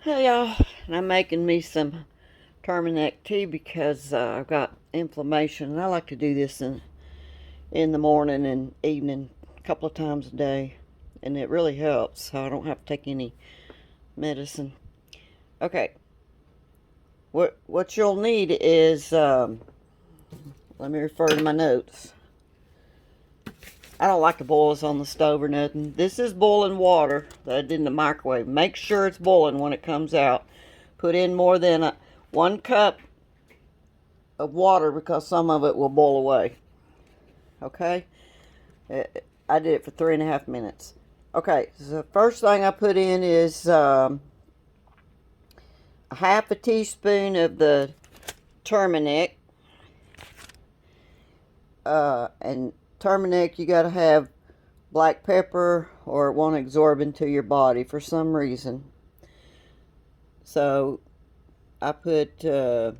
Hey y'all, and I'm making me some Turmeric tea because I've got inflammation, and I like to do this in the morning and evening a couple of times a day, and it really helps, so I don't have to take any medicine. Okay, what you'll need is let me refer to my notes. I don't like to boil this on the stove or nothing. This is boiling water that I did in the microwave. Make sure it's boiling when it comes out. Put in more than 1 cup of water because some of it will boil away. Okay? I did it for 3.5 minutes. Okay, so the first thing I put in is a half a teaspoon of the turmeric. And turmeric, you got to have black pepper or it won't absorb into your body for some reason. So I put 1/8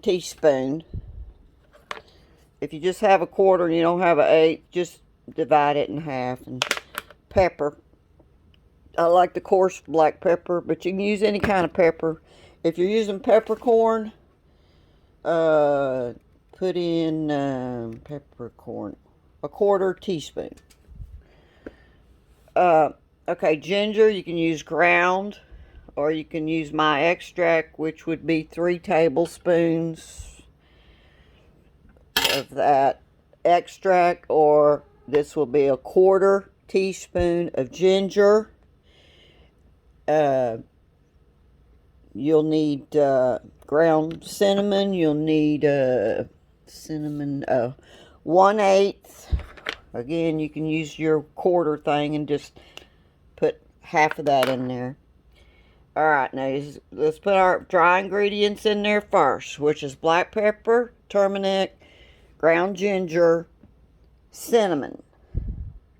teaspoon. If you just have a quarter and you don't have an eighth, just divide it in half. And pepper. I like the coarse black pepper, but you can use any kind of pepper. If you're using peppercorn, put in peppercorn, a 1/4 teaspoon. Okay, ginger, you can use ground, or you can use my extract, which would be 3 tablespoons of that extract, or this will be a 1/4 teaspoon of ginger. You'll need ground cinnamon. You'll need cinnamon 1/8. Again, you can use your quarter thing and just put half of that in there. Alright, now let's put our dry ingredients in there first, which is black pepper, turmeric, ground ginger, cinnamon.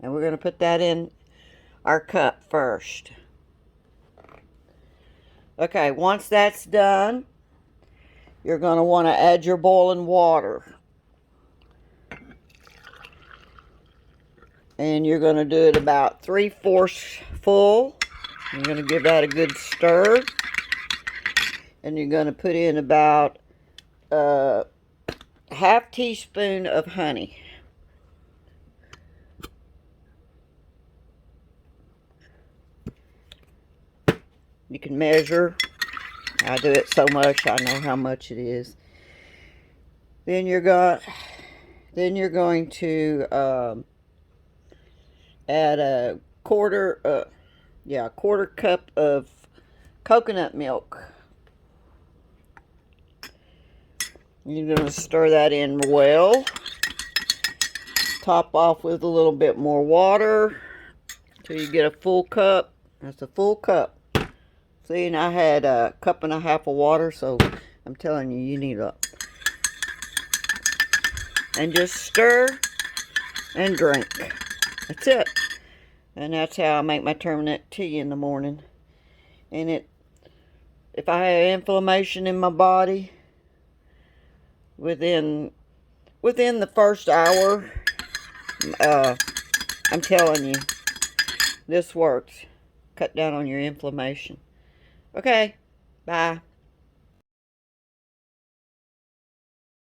And we're going to put that in our cup first. Okay, once that's done, you're going to want to add your boiling water. And you're going to do it about 3/4 full. You're going to give that a good stir. And you're going to put in about half teaspoon of honey. You can measure. I do it so much, I know how much it is. Then you're going to add a quarter cup of coconut milk. You're going to stir that in well. Top off with a little bit more water till you get a full cup. That's a full cup. See, and I had 1.5 cups of water, so I'm telling you, you need a... And just stir and drink. That's it. And that's how I make my turmeric tea in the morning. And if I have inflammation in my body, within the first hour, I'm telling you, this works. Cut down on your inflammation. Okay, bye.